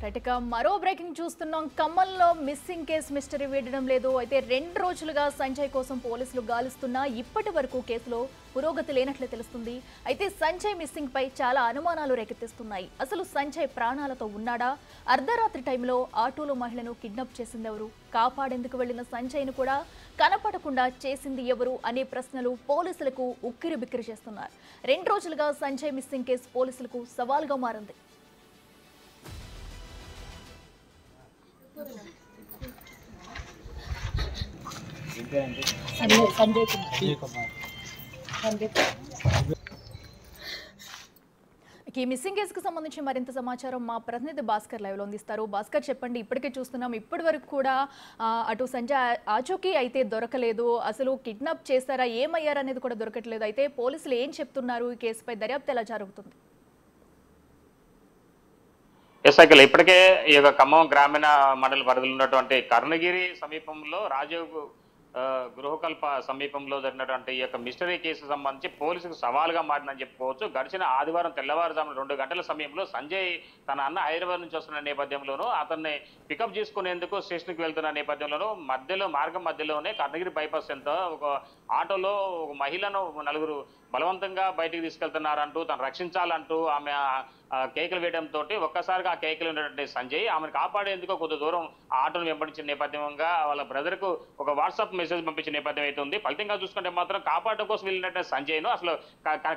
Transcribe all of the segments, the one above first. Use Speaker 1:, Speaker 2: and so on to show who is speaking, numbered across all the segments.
Speaker 1: ఇక మరో బ్రేకింగ్ చూస్తున్నాం. ఖమ్మంలో మిస్సింగ్ కేసు మిస్టరీ వీడడం లేదు. అయితే 2 రోజులుగా సంజయ్ కోసం పోలీసులు గాలిస్తున్నా ఇప్పటి వరకు కేసులో పురోగతి లేనట్లే తెలుస్తుంది. అయితే సంజయ్ మిస్సింగ్ పై చాలా అనుమానాలు రేకెత్తిస్తున్నాయి. అసలు సంజయ్ ప్రాణాలతో ఉన్నాడా? అర్ధరాత్రి టైంలో ఆటోలో మహిళను కిడ్నాప్ చేసింది ఎవరు? కాపాడేందుకు వెళ్లిన సంజయ్ను కూడా కనపడకుండా చేసింది ఎవరు అనే ప్రశ్నలు పోలీసులకు ఉక్కిరి బిక్కిరి చేస్తున్నారు. 2 రోజులుగా సంజయ్ మిస్సింగ్ కేసు పోలీసులకు సవాల్గా మారింది. ఈ మిస్సింగ్ కేసుకు సంబంధించి మరింత సమాచారం మా ప్రతినిధి భాస్కర్ లైవ్ లో అందిస్తారు. భాస్కర్, చెప్పండి. ఇప్పటికే చూస్తున్నాం, ఇప్పటి వరకు కూడా అటు సంజయ్ ఆచూకీ అయితే దొరకలేదు. అసలు కిడ్నాప్ చేశారా, ఏమయ్యారనేది కూడా దొరకట్లేదు. అయితే పోలీసులు ఏం చెప్తున్నారు? ఈ కేసుపై దర్యాప్తు ఎలా జరుగుతుంది?
Speaker 2: సైకిల్ ఇప్పటికే ఈ యొక్క ఖమ్మం గ్రామీణ మండలి పరిధిలో ఉన్నటువంటి కర్ణగిరి సమీపంలో రాజీవ్ గృహకల్ప సమీపంలో జరిగినటువంటి ఈ యొక్క మిస్టరీ కేసు సంబంధించి పోలీసుకు సవాలుగా మారిందని చెప్పుకోవచ్చు. గడిచిన ఆదివారం తెల్లవారుజామున 2 గంటల సమయంలో సంజయ్ తన అన్న హైదరాబాద్ నుంచి వస్తున్న నేపథ్యంలోనూ అతన్ని పికప్ చేసుకునేందుకు స్టేషన్కి వెళ్తున్న నేపథ్యంలోనూ మార్గం మధ్యలోనే కర్ణగిరి బైపాస్ సెంటర్ ఒక ఆటోలో ఒక మహిళను 4 బలవంతంగా బయటికి తీసుకెళ్తున్నారంటూ తను రక్షించాలంటూ ఆమె కేకలు వేయడంతో ఒక్కసారిగా ఆ కేకలు ఉన్నటువంటి సంజయ్ ఆమెను కాపాడేందుకు కొద్ది దూరం ఆ ఆటోను వెంబడించిన నేపథ్యంగా వాళ్ళ బ్రదర్కు ఒక వాట్సాప్ మెసేజ్ పంపించిన నేపథ్యం అయితే ఉంది. ఫలితంగా చూసుకుంటే మాత్రం కాపాడడం కోసం వెళ్ళినటువంటి సంజయ్ను అసలు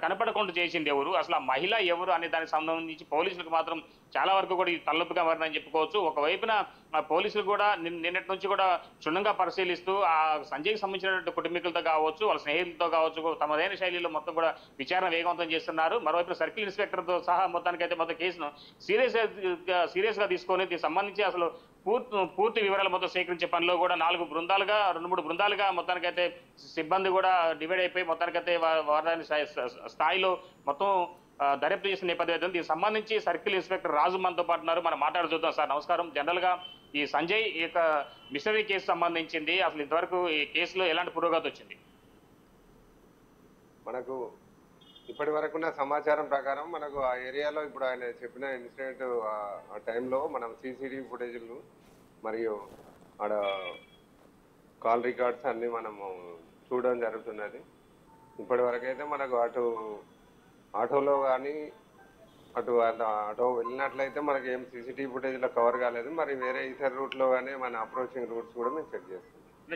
Speaker 2: కనపడకుండా చేసింది ఎవరు, అసలు ఆ మహిళ ఎవరు అనే దానికి సంబంధించి పోలీసులకు మాత్రం చాలా వరకు కూడా ఇది తలనొప్పిగా మారిందని చెప్పుకోవచ్చు. ఒకవైపున పోలీసులు కూడా నిన్నటి నుంచి కూడా క్షుణ్ణంగా పరిశీలిస్తూ ఆ సంజయ్కి సంబంధించినటువంటి కుటుంబీకులతో కావచ్చు, వాళ్ళ స్నేహితులతో కావచ్చు, తమదైన శైలిలో మొత్తం కూడా విచారణ వేగవంతం చేస్తున్నారు. మరోవైపు సర్కిల్ ఇన్స్పెక్టర్తో సహా మొత్తానికైతే మొత్తం కేసును సీరియస్ గా తీసుకొని దీనికి సంబంధించి అసలు పూర్తి వివరాలు మొత్తం సేకరించే పనిలో కూడా 2 3 బృందాలుగా మొత్తానికైతే సిబ్బంది కూడా డివైడ్ అయిపోయి మొత్తానికైతే వారి స్థాయిలో మొత్తం దర్యాప్తు చేసిన నేపథ్యం అయితే దీనికి సంబంధించి సర్కిల్ ఇన్స్పెక్టర్ రాజు మనతో పాటు ఉన్నారు. మనం మాట్లాడి చూద్దాం. సార్ నమస్కారం. జనరల్ గా ఈ సంజయ్ ఈ యొక్క మిస్టరీ కేసు సంబంధించింది అసలు ఇంతవరకు ఈ కేసులో ఎలాంటి పురోగతి వచ్చింది?
Speaker 3: మనకు ఇప్పటి వరకున్న సమాచారం ప్రకారం మనకు ఆ ఏరియాలో ఇప్పుడు ఆయన చెప్పిన ఇన్సిడెంట్ ఆ టైంలో మనం సీసీటీవీ ఫుటేజ్లు మరియు ఆడ కాల్ రికార్డ్స్ అన్నీ మనము చూడడం జరుగుతున్నది. ఇప్పటి వరకైతే మనకు ఆటోలో కానీ ఆటో వెళ్ళినట్లయితే మనకి ఏం సీసీటీవీ ఫుటేజ్లో కవర్ కాలేదు. మరి వేరే ఇతర రూట్లో కానీ మన అప్రోచింగ్ రూట్స్ కూడా మేము చెక్ చేస్తాం.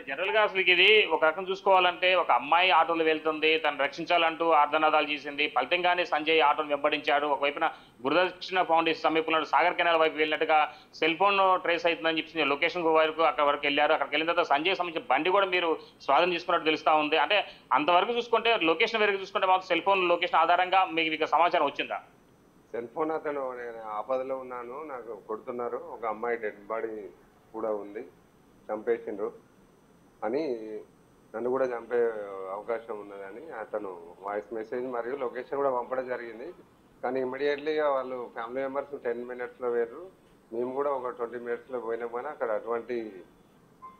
Speaker 2: జనరల్ గా అసలు ఇది ఒక రకం చూసుకోవాలంటే ఒక అమ్మాయి ఆటోలో వెళ్తుంది, తను రక్షించాలంటూ ఆర్ధనాదాలు చేసింది. ఫలితంగానే సంజయ్ ఆటోను వెంబడించాడు. ఒకవైపున గురుదక్షిణ ఫౌండేషన్ సమీపంలో సాగర్ కెనాల్ వైపు వెళ్ళినట్టుగా సెల్ ఫోన్ ట్రేస్ అవుతుందని చెప్పి లొకేషన్ వరకు అక్కడ వరకు వెళ్ళారు. అక్కడికి వెళ్ళిన తర్వాత సంజయ్ సంబంధించిన బండి కూడా మీరు స్వాధీనం చేసుకున్నట్టు తెలుస్తా ఉంది. అంటే అంతవరకు చూసుకుంటే లొకేషన్ వరకు చూసుకుంటే మాత్రం సెల్ ఫోన్ లొకేషన్ ఆధారంగా మీకు సమాచారం వచ్చిందా?
Speaker 3: సెల్ ఫోన్ అతను నేను ఆపదలో ఉన్నాను, నాకు కొడుతున్నారు, ఒక అమ్మాయి డెడ్ బాడీ కూడా ఉంది, చంపేసిండ్రు అని, నన్ను కూడా చంపే అవకాశం ఉన్నదని అతను వాయిస్ మెసేజ్ మరియు లొకేషన్ కూడా పంపడం జరిగింది. కానీ ఇమ్మీడియట్లీగా వాళ్ళు ఫ్యామిలీ మెంబర్స్ 10 మినిట్స్లో వేరు, మేము కూడా ఒక 20 మినిట్స్లో పోయినాం. కానీ అక్కడ అటువంటి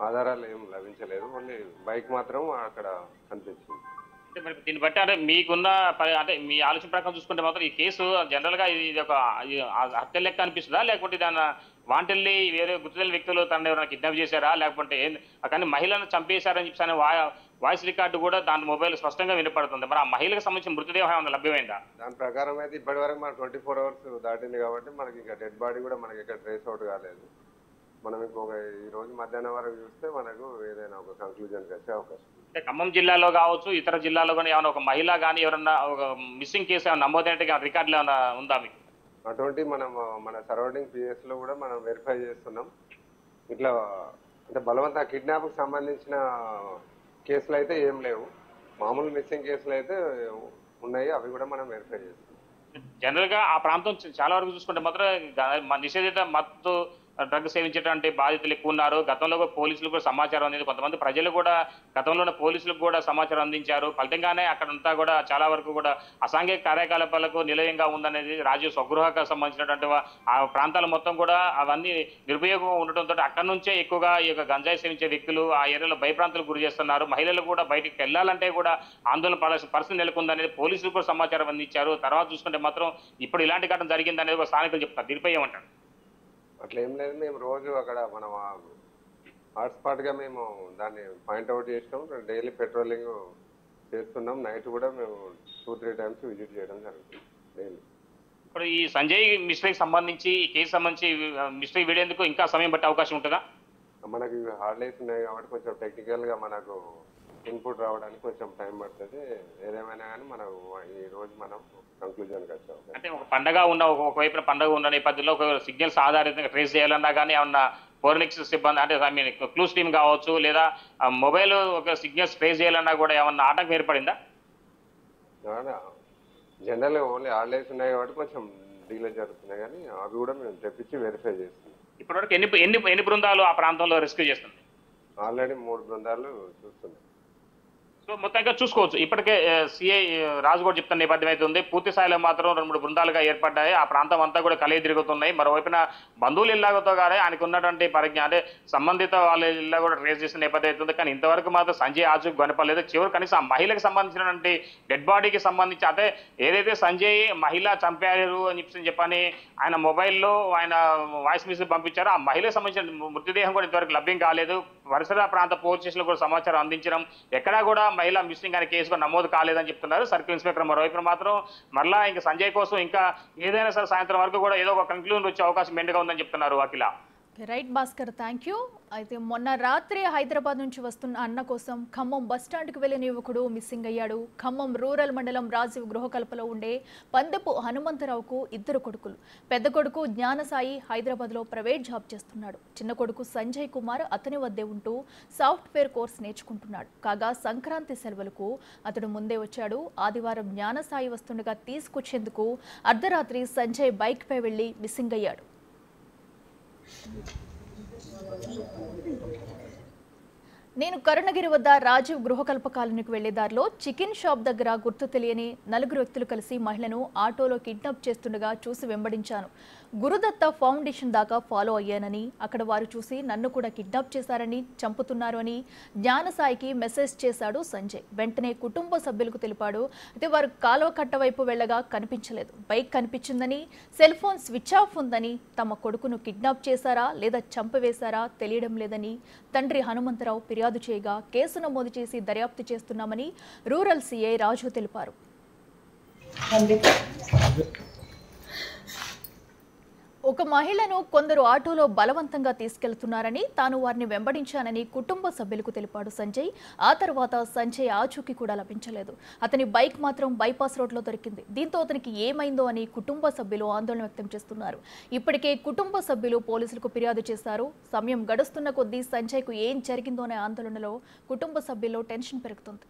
Speaker 3: ఆధారాలు ఏం లభించలేదు. ఓన్లీ బైక్ మాత్రం అక్కడ కనిపించింది.
Speaker 2: అంటే మరి దీన్ని బట్టి అంటే మీకున్న అంటే మీ ఆలోచన ప్రకారం చూసుకుంటే మాత్రం ఈ కేసు జనరల్ గా ఇది ఒక హత్య లెక్క అనిపిస్తుందా, లేకపోతే దాని వాంటెల్లి వేరే గుర్తులేని వ్యక్తులు తనని ఎవరైనా కిడ్నాప్ చేశారా, లేకపోతే కానీ మహిళను చంపేశారని చెప్పి వాయిస్ రికార్డు కూడా దాని మొబైల్ స్పష్టంగా వినపడుతుంది. మరి ఆ మహిళకు సంబంధించిన మృతదేహం ఏమైనా లభ్యమైందా?
Speaker 3: దాని ప్రకారం అయితే ఇప్పటి వరకు మనకు 24 అవర్స్ దాటింది కాబట్టి మనకి ఇంకా డెడ్ బాడీ కూడా మనకి ఇక్కడ ట్రేస్ అవుట్ కాలేదు. మనం ఇంకొక ఈ రోజు మధ్యాహ్నం వరకు చూస్తే మనకు ఏదైనా ఒక కంక్లూజన్కి వచ్చే అవకాశం.
Speaker 2: అంటే ఖమ్మం జిల్లాలో కావచ్చు, ఇతర జిల్లాలో కానీ ఏమైనా ఒక మహిళ కానీ ఎవరన్నా ఒక మిస్సింగ్ కేసు ఏమైనా నమోదైనట్టుగా రికార్డులు ఏమైనా ఉందా మీకు?
Speaker 3: అటువంటి మన సరౌండింగ్ పిఎస్లో కూడా మనం వెరిఫై చేస్తున్నాం. ఇట్లా అంటే బలవంత కిడ్నాప్కి సంబంధించిన కేసులు అయితే ఏం లేవు, మామూలు మిస్సింగ్ కేసులు అయితే ఉన్నాయి, అవి కూడా మనం వెరిఫై చేస్తున్నాం.
Speaker 2: జనరల్ గా ఆ ప్రాంతం చాలా వరకు చూసుకుంటే మాత్రం నిషేధిత మత్తు డ్రగ్ సేవించేటువంటి బాధితులు ఎక్కువ ఉన్నారు. గతంలో పోలీసులు కూడా సమాచారం అందింది, కొంతమంది ప్రజలు కూడా గతంలోనే పోలీసులకు కూడా సమాచారం అందించారు. ఫలితంగానే అక్కడంతా కూడా చాలా వరకు కూడా అసాంఘిక కార్యకలాపాలకు నిలయంగా ఉందనేది రాజీవ్ స్వగృహకు సంబంధించినటువంటి ఆ ప్రాంతాలు మొత్తం కూడా అవన్నీ నిరుపయోగంగా ఉండటంతో అక్కడి నుంచే ఎక్కువగా ఈ యొక్క గంజాయి సేవించే వ్యక్తులు ఆ ఏరియాలో భయప్రాంతాలకు గురి చేస్తున్నారు. మహిళలు కూడా బయటికి వెళ్ళాలంటే కూడా ఆందోళన పడాల్సిన పరిస్థితి నెలకొందనేది పోలీసులు కూడా సమాచారం అందించారు. తర్వాత చూసుకుంటే మాత్రం ఇప్పుడు ఇలాంటి ఘటన జరిగిందనేది స్థానికులు చెప్తారు. దీనిపై ఏమంటారు?
Speaker 3: అట్లా ఏం లేదు, మేము రోజు అక్కడ మనం హాట్స్పాట్గా మేము దాన్ని పాయింట్అవుట్ చేసినాం. డైలీ పెట్రోలింగ్ చేస్తున్నాం. నైట్ కూడా మేము 2-3 టైమ్స్ విజిట్ చేయడం జరుగుతుంది డైలీ.
Speaker 2: ఇప్పుడు ఈ సంజయ్ మిస్టరీకి సంబంధించి ఈ కేసు సంబంధించి మిస్టరీ వీడేందుకు ఇంకా సమయం పట్టే అవకాశం ఉంటుందా?
Speaker 3: మనకి హాలిడేస్ ఉన్నాయి కాబట్టి కొంచెం టెక్నికల్గా మనకు ఇన్పుట్ రావడానికి కొంచెం టైం పడుతుంది. ఏదేమైనా కానీ మనకు ఈ రోజు మనం కంక్లూజన్కి వచ్చాం.
Speaker 2: అంటే ఒక పండగ ఉన్న ఒకవైపున పండగ ఉన్న నేపథ్యంలో ఒక సిగ్నల్స్ ఆధారితంగా ట్రేస్ చేయాలన్నా కానీ ఏమన్నా ఫోరెనిక్స్ సిబ్బంది అంటే ఐ మీన్ క్లూస్ టీమ్ కావచ్చు లేదా మొబైల్ ఒక సిగ్నల్స్ ట్రేస్ చేయాలన్నా కూడా ఏమన్నా ఆటంకం ఏర్పడిందా?
Speaker 3: జనరల్గా ఓన్లీ హాలిడేస్ ఉన్నాయి కాబట్టి కొంచెం డీలే జరుగుతున్నాయి, కానీ అవి కూడా మేము తెప్పించి వెరిఫై చేస్తున్నాం.
Speaker 2: ఇప్పటివరకు ఎన్ని బృందాలు ఆ ప్రాంతంలో రెస్క్యూ చేస్తుంది?
Speaker 3: ఆల్రెడీ 3 బృందాలు చూస్తున్నాయి.
Speaker 2: సో మొత్తంగా చూసుకోవచ్చు. ఇప్పటికే సిఐ రాజు కూడా చెప్తున్న నేపథ్యం అయితే ఉంది. పూర్తి స్థాయిలో మాత్రం 2-3 బృందాలుగా ఏర్పడ్డాయి. ఆ ప్రాంతం అంతా కూడా కలిగి తిరుగుతున్నాయి. మరోవైపున బంధువులు ఇల్లాగతో కానీ ఆయనకు ఉన్నటువంటి పరిజ్ఞానం అంటే సంబంధిత వాళ్ళ ఇల్లా కూడా ట్రేస్ చేసిన నేపథ్యం అవుతుంది. కానీ ఇంతవరకు మాత్రం సంజయ్ ఆచూకు కనపడలేదు. చివరి కనీసం ఆ మహిళకు సంబంధించినటువంటి డెడ్ బాడీకి సంబంధించి అంటే ఏదైతే సంజయ్ మహిళ చంపారు అని చెప్పని ఆయన మొబైల్లో ఆయన వాయిస్ మెసేజ్ పంపించారో ఆ మహిళకు సంబంధించిన మృతదేహం కూడా ఇంతవరకు లభ్యం కాలేదు. పరిసర ప్రాంత పోలీస్ స్టేషన్లో కూడా సమాచారం అందించడం ఎక్కడా కూడా మహిళ మిస్సింగ్ అనే కేసు కూడా నమోదు కాలేదని చెప్తున్నారు సర్కిల్ ఇన్స్పెక్టర్. మరోవైపు మాత్రం మరలా ఇంకా సంజయ్ కోసం ఇంకా ఏదైనా సరే సాయంత్రం వరకు కూడా ఏదో ఒక కంక్లూజన్ వచ్చే అవకాశం మెండుగా ఉందని చెప్తున్నారు Akhila.
Speaker 1: Right Bhaskar, thank you. అయితే మొన్న రాత్రి హైదరాబాద్ నుంచి వస్తున్న అన్న కోసం ఖమ్మం బస్టాండ్కి వెళ్లిన యువకుడు మిస్సింగ్ అయ్యాడు. ఖమ్మం రూరల్ మండలం రాజీవ్ గృహకల్పలో ఉండే పందెపు హనుమంతరావుకు 2 కొడుకులు. పెద్ద కొడుకు జ్ఞానసాయి హైదరాబాద్లో ప్రైవేట్ జాబ్ చేస్తున్నాడు. చిన్న కొడుకు సంజయ్ కుమార్ అతని వద్దే ఉంటూ సాఫ్ట్వేర్ కోర్స్ నేర్చుకుంటున్నాడు. కాగా సంక్రాంతి సెలవులకు అతడు ముందే వచ్చాడు. ఆదివారం జ్ఞానసాయి వస్తుండగా తీసుకొచ్చేందుకు అర్ధరాత్రి సంజయ్ బైక్పై వెళ్లి మిస్సింగ్ అయ్యాడు. నేను కరుణగిరి వద్ద రాజీవ్ గృహకల్ప కాలనీకి వెళ్లే దారిలో చికెన్ షాప్ దగ్గర గుర్తు తెలియని 4 వ్యక్తులు కలిసి మహిళను ఆటోలో కిడ్నాప్ చేస్తుండగా చూసి వెంబడించాను. గురుదత్త ఫౌండేషన్ దాకా ఫాలో అయ్యానని, అక్కడ వారు చూసి నన్ను కూడా కిడ్నాప్ చేశారని, చంపుతున్నారు అని జ్ఞానసాయికి మెసేజ్ చేశాడు సంజయ్. వెంటనే కుటుంబ సభ్యులకు తెలిపాడు. అయితే వారు కాలువ కట్ట వైపు వెళ్లగా కనిపించలేదు. బైక్ కనిపించిందని, సెల్ ఫోన్ స్విచ్ ఆఫ్ ఉందని, తమ కొడుకును కిడ్నాప్ చేశారా లేదా చంపవేశారా తెలియడం లేదని తండ్రి హనుమంతరావు ఫిర్యాదు చేయగా కేసు నమోదు చేసి దర్యాప్తు చేస్తున్నామని రూరల్ సిఐ రాజు తెలిపారు. ఒక మహిళను కొందరు ఆటోలో బలవంతంగా తీసుకెళ్తున్నారని, తాను వారిని వెంబడించానని కుటుంబ సభ్యులకు తెలిపాడు సంజయ్. ఆ తర్వాత సంజయ్ ఆచూకీ కూడా లభించలేదు. అతని బైక్ మాత్రం బైపాస్ రోడ్లో దొరికింది. దీంతో అతనికి ఏమైందో అని కుటుంబ సభ్యులు ఆందోళన వ్యక్తం చేస్తున్నారు. ఇప్పటికే కుటుంబ సభ్యులు పోలీసులకు ఫిర్యాదు చేశారు. సమయం గడుస్తున్న కొద్దీ సంజయ్కు ఏం జరిగిందో అనే ఆందోళనలో కుటుంబ సభ్యుల్లో టెన్షన్ పెరుగుతుంది.